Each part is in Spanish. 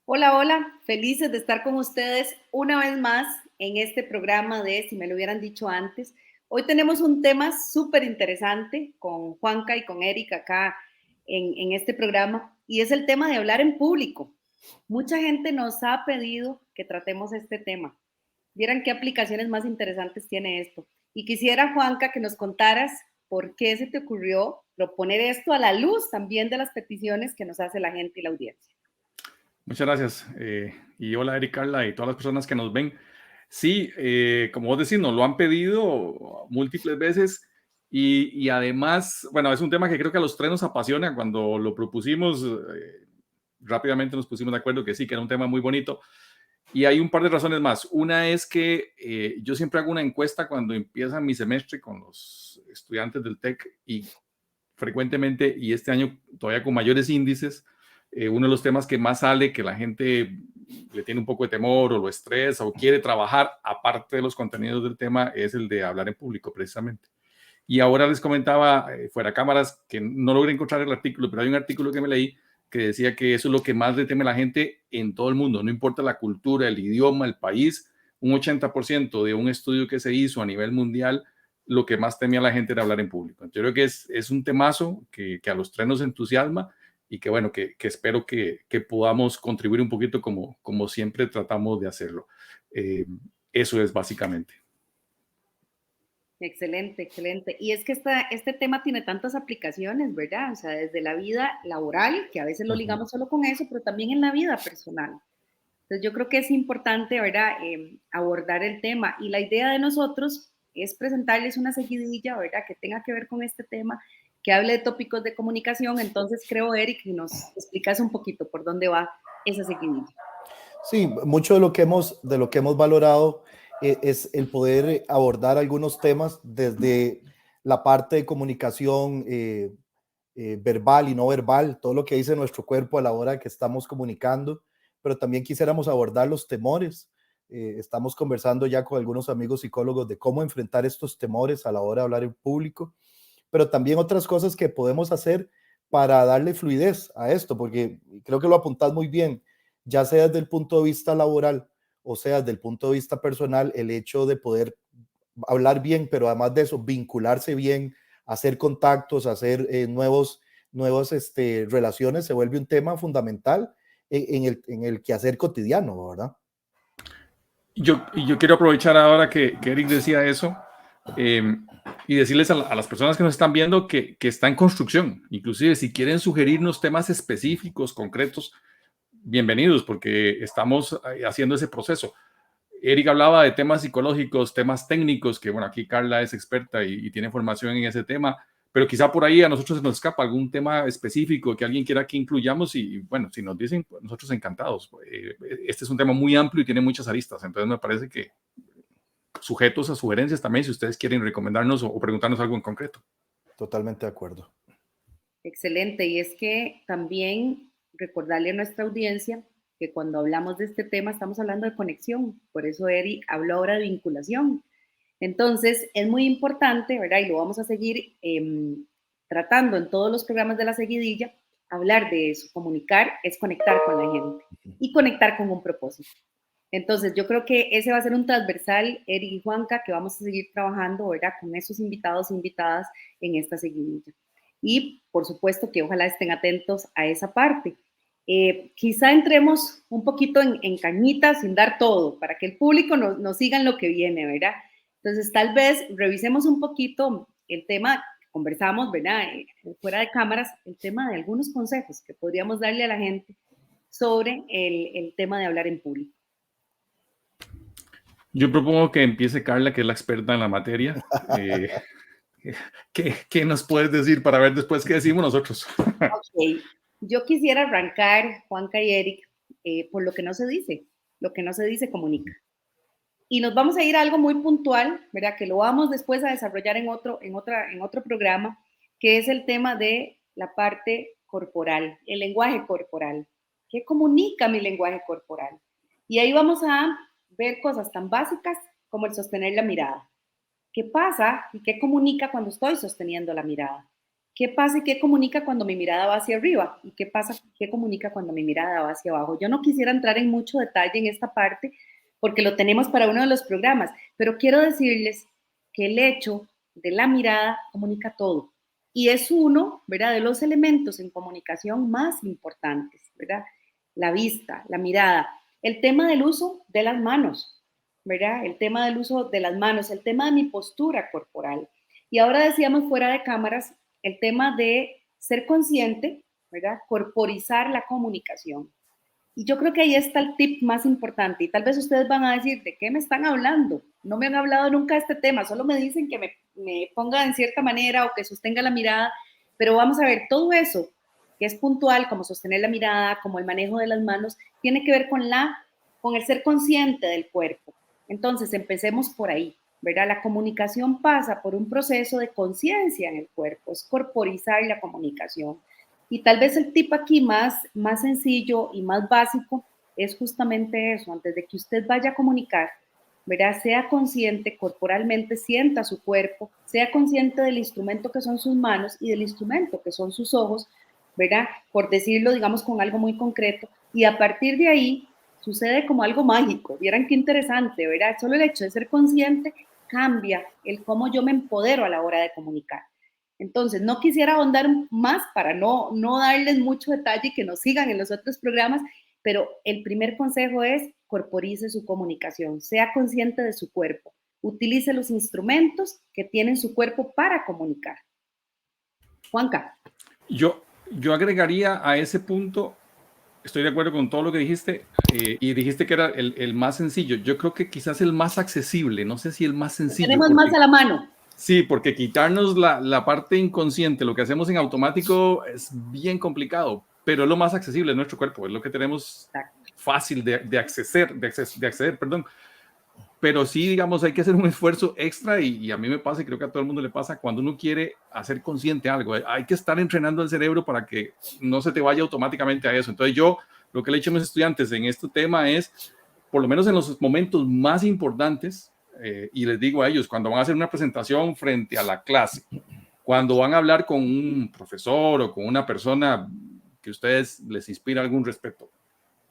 Hola, hola, felices de estar con ustedes una vez más en este programa de Si me lo hubieran dicho antes. Hoy tenemos un tema súper interesante con Juanca y con Erika acá en este programa y es el tema de hablar en público. Mucha gente nos ha pedido que tratemos este tema. Vieran qué aplicaciones más interesantes tiene esto. Y quisiera, Juanca, que nos contaras por qué se te ocurrió proponer esto a la luz también de las peticiones que nos hace la gente y la audiencia. Muchas gracias. Y hola, Eric, Carla y todas las personas que nos ven. Sí, como vos decís, nos lo han pedido múltiples veces y además, bueno, es un tema que creo que a los tres nos apasiona. Cuando lo propusimos, rápidamente nos pusimos de acuerdo que sí, que era un tema muy bonito. Y hay un par de razones más. Una es que yo siempre hago una encuesta cuando empieza mi semestre con los estudiantes del TEC y frecuentemente, y este año todavía con mayores índices, uno de los temas que más sale, que la gente le tiene un poco de temor o lo estresa o quiere trabajar, aparte de los contenidos del tema, es el de hablar en público, precisamente. Y ahora les comentaba, fuera cámaras, que no logré encontrar el artículo, pero hay un artículo que me leí que decía que eso es lo que más le teme a la gente en todo el mundo, no importa la cultura, el idioma, el país, un 80% de un estudio que se hizo a nivel mundial, lo que más temía a la gente era hablar en público. Yo creo que es un temazo que a los tres nos entusiasma y que bueno, que espero que podamos contribuir un poquito como siempre tratamos de hacerlo. Eh, Eso es básicamente. Excelente, excelente. Y es que este tema tiene tantas aplicaciones, ¿verdad? O sea, desde la vida laboral, que a veces lo Ujú. ligamos solo con eso, pero también en la vida personal. Entonces yo creo que es importante, ¿verdad? Abordar el tema. Y la idea de nosotros es presentarles una seguidilla, ¿verdad? Que tenga que ver con este tema, que hable de tópicos de comunicación. Entonces creo, Eric, que nos explicas un poquito por dónde va esa seguidilla. Sí, mucho de lo que hemos valorado es el poder abordar algunos temas desde la parte de comunicación verbal y no verbal, todo lo que dice nuestro cuerpo a la hora que estamos comunicando, pero también quisiéramos abordar los temores. Estamos conversando ya con algunos amigos psicólogos de cómo enfrentar estos temores a la hora de hablar en público, pero también otras cosas que podemos hacer para darle fluidez a esto, porque creo que lo apuntás muy bien, ya sea desde el punto de vista laboral o sea desde el punto de vista personal, el hecho de poder hablar bien, pero además de eso, vincularse bien, hacer contactos, hacer nuevas relaciones, se vuelve un tema fundamental en el quehacer cotidiano, ¿verdad? Y yo quiero aprovechar ahora que Eric decía eso eh, y decirles a las personas que nos están viendo que está en construcción. Inclusive si quieren sugerirnos temas específicos, concretos, bienvenidos porque estamos haciendo ese proceso. Eric hablaba de temas psicológicos, temas técnicos, que bueno, aquí Carla es experta y tiene formación en ese tema, pero quizá por ahí a nosotros se nos escapa algún tema específico que alguien quiera que incluyamos y bueno, si nos dicen, pues, nosotros encantados. Este es un tema muy amplio y tiene muchas aristas, entonces me parece que sujetos a sugerencias también si ustedes quieren recomendarnos o preguntarnos algo en concreto. Totalmente de acuerdo. Excelente. Y es que también recordarle a nuestra audiencia que cuando hablamos de este tema estamos hablando de conexión. Por eso Eric habló ahora de vinculación. Entonces, es muy importante, ¿verdad? Y lo vamos a seguir tratando en todos los programas de la seguidilla, hablar de eso. Comunicar es conectar con la gente y conectar con un propósito. Entonces, yo creo que ese va a ser un transversal, Eric y Juanca, que vamos a seguir trabajando, ¿verdad? Con esos invitados e invitadas en esta seguidilla. Y, por supuesto, que ojalá estén atentos a esa parte. Quizá entremos un poquito en cañitas sin dar todo, para que el público nos siga en lo que viene, ¿verdad? Entonces, tal vez revisemos un poquito el tema, conversamos, ¿verdad? Fuera de cámaras, el tema de algunos consejos que podríamos darle a la gente sobre el tema de hablar en público. Yo propongo que empiece Carla, que es la experta en la materia. ¿Qué nos puedes decir para ver después qué decimos nosotros? Ok, yo quisiera arrancar, Juanca y Eric, por lo que no se dice. Lo que no se dice comunica. Y nos vamos a ir a algo muy puntual, ¿verdad? Que lo vamos después a desarrollar en otro programa, que es el tema de la parte corporal, el lenguaje corporal. ¿Qué comunica mi lenguaje corporal? Y ahí vamos a ver cosas tan básicas como el sostener la mirada. ¿Qué pasa y qué comunica cuando estoy sosteniendo la mirada? ¿qué pasa y qué comunica cuando mi mirada va hacia arriba? ¿Y qué pasa, qué comunica cuando mi mirada va hacia abajo? Yo no quisiera entrar en mucho detalle en esta parte porque lo tenemos para uno de los programas, pero quiero decirles que el hecho de la mirada comunica todo. Y es uno, ¿verdad?, de los elementos en comunicación más importantes, ¿verdad? La vista, la mirada, el tema del uso de las manos, ¿verdad? El tema del uso de las manos, el tema de mi postura corporal. Y ahora decíamos fuera de cámaras el tema de ser consciente, ¿verdad? Corporizar la comunicación. Y yo creo que ahí está el tip más importante. Y tal vez ustedes van a decir, ¿de qué me están hablando? No me han hablado nunca de este tema, solo me dicen que me ponga en cierta manera o que sostenga la mirada. Pero vamos a ver, todo eso que es puntual, como sostener la mirada, como el manejo de las manos, tiene que ver con el ser consciente del cuerpo. Entonces, empecemos por ahí, ¿verdad? La comunicación pasa por un proceso de conciencia en el cuerpo, es corporizar la comunicación. Y tal vez el tip aquí más sencillo y más básico es justamente eso, antes de que usted vaya a comunicar, ¿verdad? Sea consciente corporalmente, sienta su cuerpo, sea consciente del instrumento que son sus manos y del instrumento que son sus ojos, ¿verdad? Por decirlo, digamos, con algo muy concreto. Y a partir de ahí sucede como algo mágico. Vieran qué interesante, ¿verdad? Solo el hecho de ser consciente cambia el cómo yo me empodero a la hora de comunicar. Entonces, no quisiera ahondar más para no darles mucho detalle y que nos sigan en los otros programas, pero el primer consejo es corporice su comunicación, sea consciente de su cuerpo, utilice los instrumentos que tiene su cuerpo para comunicar. Juanca. Yo agregaría a ese punto, estoy de acuerdo con todo lo que dijiste, y dijiste que era el más sencillo. Yo creo que quizás el más accesible, no sé si el más sencillo. Tenemos más a la mano. Sí, porque quitarnos la parte inconsciente, lo que hacemos en automático es bien complicado, pero es lo más accesible, es nuestro cuerpo, es lo que tenemos fácil de acceder, perdón. Pero sí, digamos, hay que hacer un esfuerzo extra y a mí me pasa y creo que a todo el mundo le pasa cuando uno quiere hacer consciente algo. Hay que estar entrenando el cerebro para que no se te vaya automáticamente a eso. Entonces yo, lo que le he dicho a mis estudiantes en este tema es, por lo menos en los momentos más importantes, y les digo a ellos, cuando van a hacer una presentación frente a la clase, cuando van a hablar con un profesor o con una persona que a ustedes les inspira algún respeto,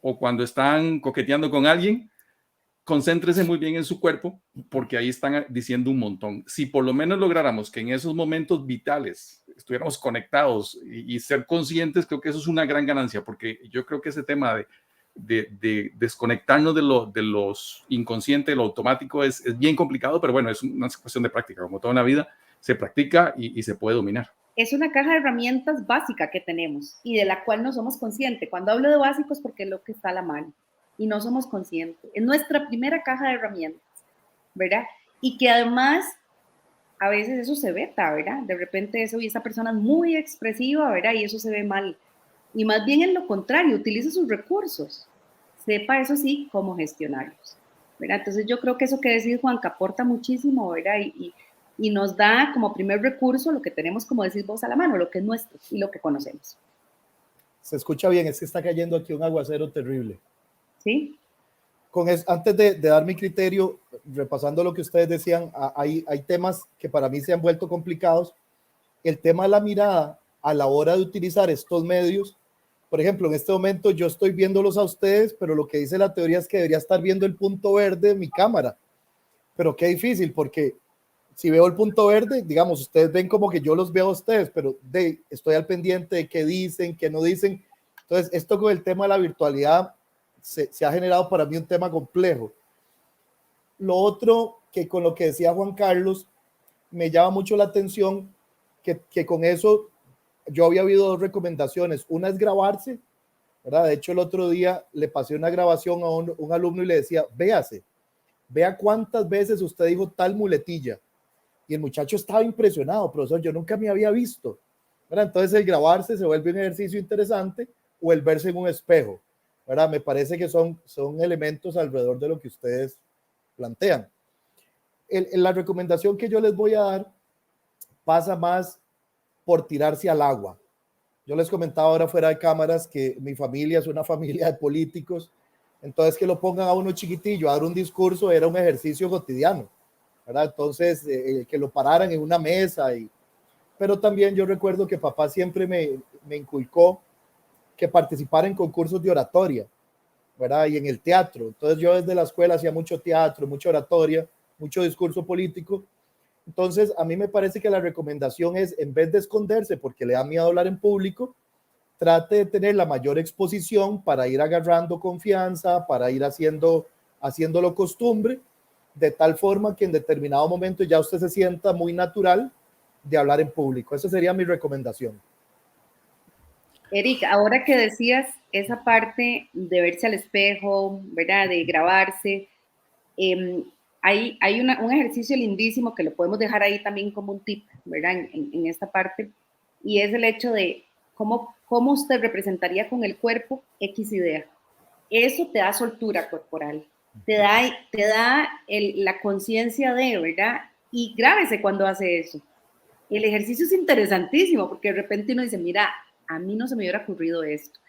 o cuando están coqueteando con alguien, concéntrese muy bien en su cuerpo, porque ahí están diciendo un montón. Si por lo menos lográramos que en esos momentos vitales estuviéramos conectados y ser conscientes, creo que eso es una gran ganancia, porque yo creo que ese tema de desconectarnos de los inconscientes, de lo automático, es bien complicado, pero bueno, es una cuestión de práctica. Como toda una vida, se practica y se puede dominar. Es una caja de herramientas básica que tenemos y de la cual no somos conscientes. Cuando hablo de básicos, porque es lo que está a la mano y no somos conscientes. Es nuestra primera caja de herramientas, ¿verdad? Y que además a veces eso se veta, ¿verdad? De repente eso y esa persona es muy expresiva, ¿verdad? Y eso se ve mal. Y más bien en lo contrario, utilice sus recursos. Sepa, eso sí, cómo gestionarlos, ¿verdad? Entonces yo creo que eso que decís, Juanca, aporta muchísimo, ¿verdad? Y nos da como primer recurso lo que tenemos, como decís vos, a la mano, lo que es nuestro y lo que conocemos. Se escucha bien, es que está cayendo aquí un aguacero terrible. ¿Sí? Antes de dar mi criterio, repasando lo que ustedes decían, hay temas que para mí se han vuelto complicados. El tema de la mirada a la hora de utilizar estos medios, por ejemplo, en este momento yo estoy viéndolos a ustedes, pero lo que dice la teoría es que debería estar viendo el punto verde de mi cámara. Pero qué difícil, porque si veo el punto verde, digamos, ustedes ven como que yo los veo a ustedes, pero estoy al pendiente de qué dicen, qué no dicen. Entonces, esto con el tema de la virtualidad se ha generado para mí un tema complejo. Lo otro que con lo que decía Juan Carlos, me llama mucho la atención que con eso yo había habido dos recomendaciones. Una es grabarse, ¿verdad? De hecho, el otro día le pasé una grabación a un alumno y le decía, vea cuántas veces usted dijo tal muletilla. Y el muchacho estaba impresionado, profesor, yo nunca me había visto, ¿verdad? Entonces el grabarse se vuelve un ejercicio interesante, o el verse en un espejo, ¿verdad? Me parece que son elementos alrededor de lo que ustedes plantean. La recomendación que yo les voy a dar pasa más por tirarse al agua. Yo les comentaba ahora fuera de cámaras que mi familia es una familia de políticos, entonces que lo pongan a uno chiquitillo a dar un discurso era un ejercicio cotidiano, ¿verdad? Entonces que lo pararan en una mesa y pero también yo recuerdo que papá siempre me inculcó que participara en concursos de oratoria, ¿verdad? Y en el teatro. Entonces yo desde la escuela hacía mucho teatro, mucha oratoria, mucho discurso político. Entonces a mí me parece que la recomendación es, en vez de esconderse porque le da miedo hablar en público, trate de tener la mayor exposición para ir agarrando confianza, para ir haciéndolo costumbre, de tal forma que en determinado momento ya usted se sienta muy natural de hablar en público. Esa sería mi recomendación. Eric, ahora que decías esa parte de verse al espejo, ¿verdad? De grabarse, hay un ejercicio lindísimo que lo podemos dejar ahí también como un tip, ¿verdad? En esta parte, y es el hecho de cómo usted representaría con el cuerpo X idea. Eso te da soltura corporal, te da la conciencia de, ¿verdad? Y grábese cuando hace eso. El ejercicio es interesantísimo porque de repente uno dice, mira, a mí no se me hubiera ocurrido esto.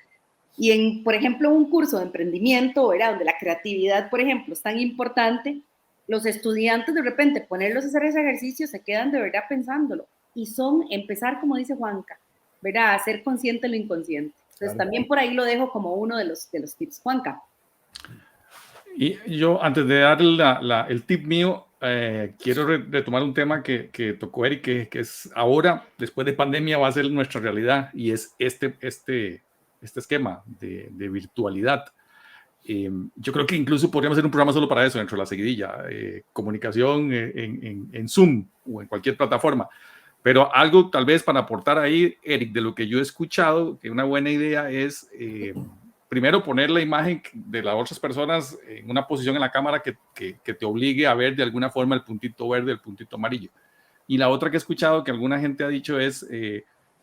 Y por ejemplo, un curso de emprendimiento, ¿verdad? Donde la creatividad, por ejemplo, es tan importante, los estudiantes de repente ponerlos a hacer ese ejercicio se quedan de verdad pensándolo. Y empezar, como dice Juanca, ¿verdad? A ser consciente de lo inconsciente. Entonces, claro, también por ahí lo dejo como uno de los tips. Juanca. Y yo, antes de dar el tip mío, quiero retomar un tema que tocó Eric, que es ahora, después de pandemia, va a ser nuestra realidad, y es este esquema de virtualidad. Yo creo que incluso podríamos hacer un programa solo para eso, dentro de la seguidilla, comunicación en Zoom o en cualquier plataforma. Pero algo tal vez para aportar ahí, Eric, de lo que yo he escuchado, que una buena idea es... primero, poner la imagen de las otras personas en una posición en la cámara que te obligue a ver de alguna forma el puntito verde, el puntito amarillo. Y la otra que he escuchado que alguna gente ha dicho es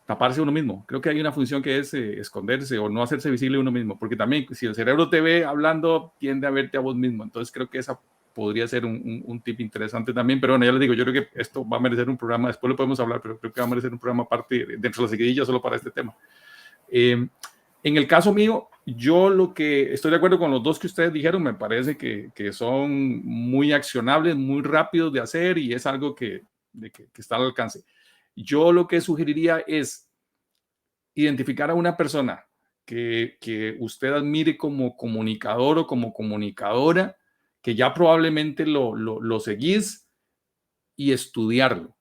taparse uno mismo. Creo que hay una función que es esconderse o no hacerse visible uno mismo, porque también si el cerebro te ve hablando, tiende a verte a vos mismo. Entonces creo que esa podría ser un tip interesante también. Pero bueno, ya les digo, yo creo que esto va a merecer un programa, después lo podemos hablar, pero creo que va a merecer un programa aparte dentro de la seguidilla solo para este tema. En el caso mío, yo lo que estoy de acuerdo con los dos que ustedes dijeron, me parece que son muy accionables, muy rápidos de hacer y es algo que está al alcance. Yo lo que sugeriría es identificar a una persona que usted admire como comunicador o como comunicadora, que ya probablemente lo seguís, y estudiarlo.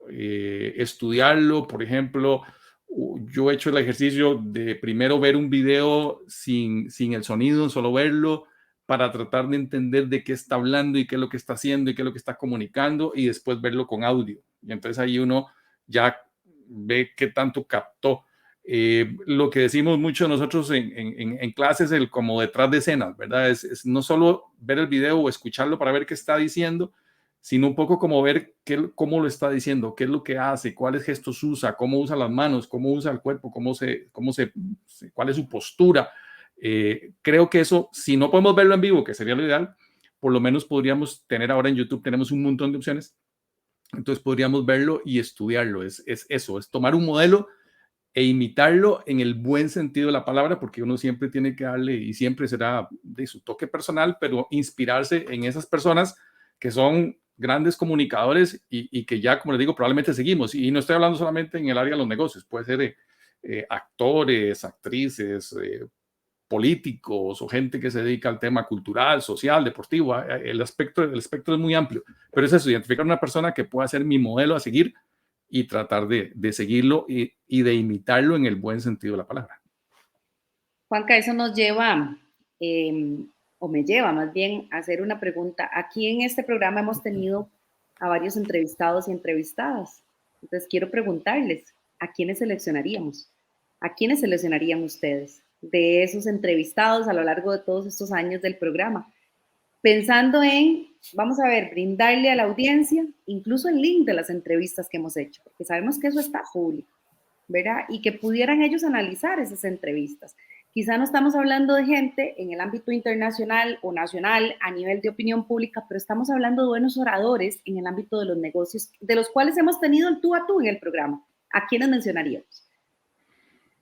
Estudiarlo, por ejemplo, yo he hecho el ejercicio de primero ver un video sin el sonido, solo verlo, para tratar de entender de qué está hablando y qué es lo que está haciendo y qué es lo que está comunicando, y después verlo con audio. Y entonces ahí uno ya ve qué tanto captó. Lo que decimos mucho nosotros en clases, el como detrás de escenas, ¿verdad? Es no solo ver el video o escucharlo para ver qué está diciendo, sino un poco como ver cómo lo está diciendo, qué es lo que hace, cuáles gestos usa, cómo usa las manos, cómo usa el cuerpo, cuál es su postura. Creo que eso, si no podemos verlo en vivo, que sería lo ideal, por lo menos podríamos tener ahora en YouTube, tenemos un montón de opciones, entonces podríamos verlo y estudiarlo. Es eso, es tomar un modelo e imitarlo en el buen sentido de la palabra, porque uno siempre tiene que darle, y siempre será de su toque personal, pero inspirarse en esas personas que son grandes comunicadores y que ya, como les digo, probablemente seguimos. Y no estoy hablando solamente en el área de los negocios, puede ser actores, actrices, políticos o gente que se dedica al tema cultural, social, deportivo. El espectro es muy amplio, pero es eso, identificar una persona que pueda ser mi modelo a seguir y tratar de seguirlo y de imitarlo en el buen sentido de la palabra. Juanca, eso nos lleva, o me lleva más bien, a hacer una pregunta. Aquí en este programa hemos tenido a varios entrevistados y entrevistadas. Entonces quiero preguntarles, ¿a quiénes seleccionaríamos? ¿A quiénes seleccionarían ustedes de esos entrevistados a lo largo de todos estos años del programa? Pensando en, vamos a ver, brindarle a la audiencia incluso el link de las entrevistas que hemos hecho, porque sabemos que eso está público, ¿verdad? Y que pudieran ellos analizar esas entrevistas. Quizá no estamos hablando de gente en el ámbito internacional o nacional a nivel de opinión pública, pero estamos hablando de buenos oradores en el ámbito de los negocios, de los cuales hemos tenido el tú a tú en el programa. ¿A quiénes mencionaríamos?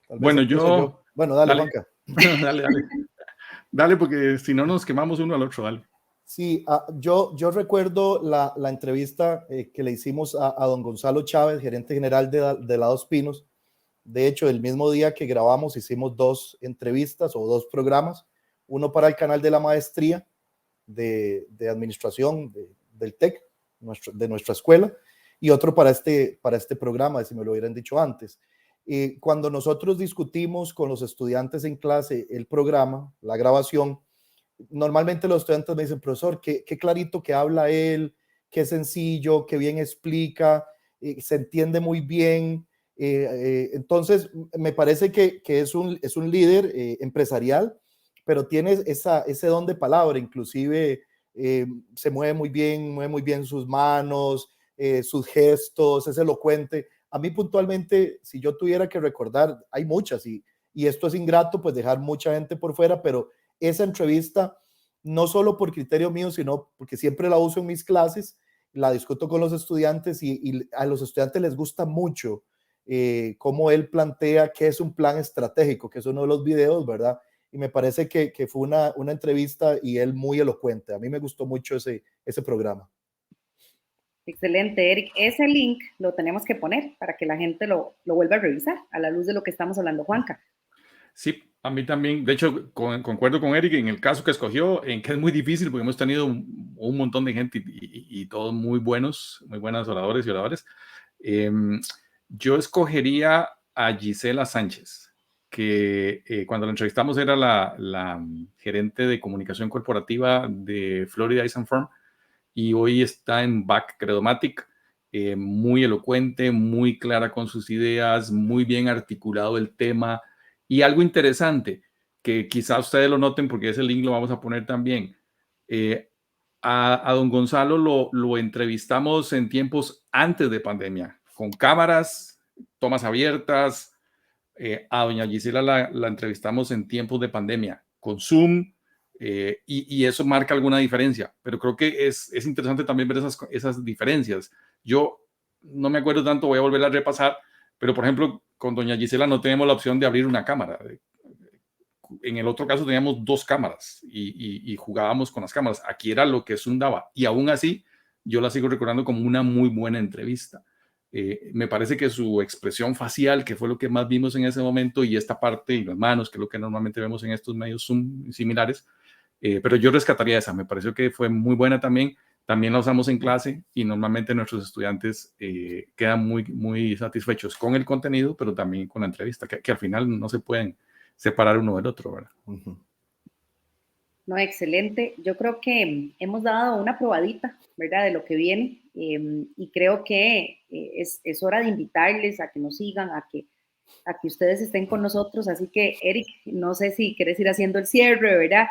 Bueno, yo... Bueno, dale, Juanca. Dale, porque si no nos quemamos uno al otro, dale. Sí, yo recuerdo la entrevista que le hicimos a don Gonzalo Chávez, gerente general de Lados Pinos. De hecho, el mismo día que grabamos hicimos 2 entrevistas o 2 programas, uno para el canal de la maestría de administración del TEC, de nuestra escuela, y otro para este programa, si me lo hubieran dicho antes. Cuando nosotros discutimos con los estudiantes en clase el programa, la grabación, normalmente los estudiantes me dicen, profesor, qué clarito que habla él, qué sencillo, qué bien explica, se entiende muy bien. Entonces, me parece que es un líder empresarial, pero tiene ese don de palabra, inclusive se mueve muy bien sus manos, sus gestos, es elocuente. A mí puntualmente, si yo tuviera que recordar, hay muchas y esto es ingrato, pues dejar mucha gente por fuera, pero esa entrevista, no solo por criterio mío, sino porque siempre la uso en mis clases, la discuto con los estudiantes y a los estudiantes les gusta mucho cómo él plantea qué es un plan estratégico, que es uno de los videos, ¿verdad? Y me parece que fue una entrevista y él muy elocuente. A mí me gustó mucho ese programa. Excelente, Eric. Ese link lo tenemos que poner para que la gente lo vuelva a revisar a la luz de lo que estamos hablando, Juanca. Sí, a mí también. De hecho, concuerdo con Eric en el caso que escogió, en que es muy difícil porque hemos tenido un montón de gente y todos muy buenos oradores y oradores. Yo escogería a Gisela Sánchez, que cuando la entrevistamos era la gerente de comunicación corporativa de Florida Ice and Firm y hoy está en Back Credomatic. Muy elocuente, muy clara con sus ideas, muy bien articulado el tema. Y algo interesante, que quizá ustedes lo noten porque ese link lo vamos a poner también. A don Gonzalo lo entrevistamos en tiempos antes de pandemia, con cámaras, tomas abiertas. A doña Gisela la entrevistamos en tiempos de pandemia, con Zoom, y eso marca alguna diferencia. Pero creo que es interesante también ver esas diferencias. Yo no me acuerdo tanto, voy a volver a repasar, pero por ejemplo, con doña Gisela no tenemos la opción de abrir una cámara. En el otro caso teníamos 2 cámaras y jugábamos con las cámaras. Aquí era lo que Zoom daba. Y aún así, yo la sigo recordando como una muy buena entrevista. Me parece que su expresión facial, que fue lo que más vimos en ese momento, y esta parte y las manos, que es lo que normalmente vemos en estos medios Zoom similares, pero yo rescataría esa. Me pareció que fue muy buena también. También la usamos en clase y normalmente nuestros estudiantes quedan muy satisfechos con el contenido, pero también con la entrevista, que al final no se pueden separar uno del otro, ¿verdad? No, excelente. Yo creo que hemos dado una probadita, ¿verdad?, de lo que viene, y creo que es hora de invitarles a que nos sigan, a que ustedes estén con nosotros. Así que, Eric, no sé si quieres ir haciendo el cierre, ¿verdad?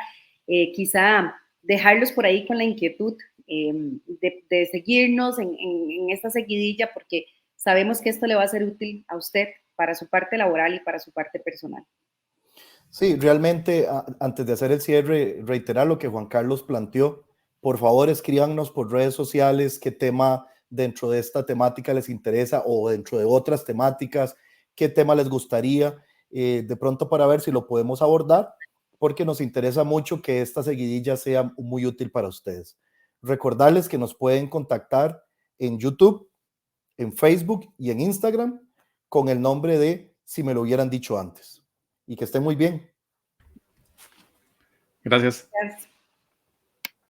Quizá dejarlos por ahí con la inquietud de seguirnos en esta seguidilla, porque sabemos que esto le va a ser útil a usted para su parte laboral y para su parte personal. Sí, realmente, antes de hacer el cierre, reiterar lo que Juan Carlos planteó. Por favor, escríbanos por redes sociales qué tema dentro de esta temática les interesa o dentro de otras temáticas, qué tema les gustaría, de pronto para ver si lo podemos abordar, porque nos interesa mucho que esta seguidilla sea muy útil para ustedes. Recordarles que nos pueden contactar en YouTube, en Facebook y en Instagram con el nombre de Si me lo hubieran dicho antes. Y que estén muy bien. Gracias. Gracias.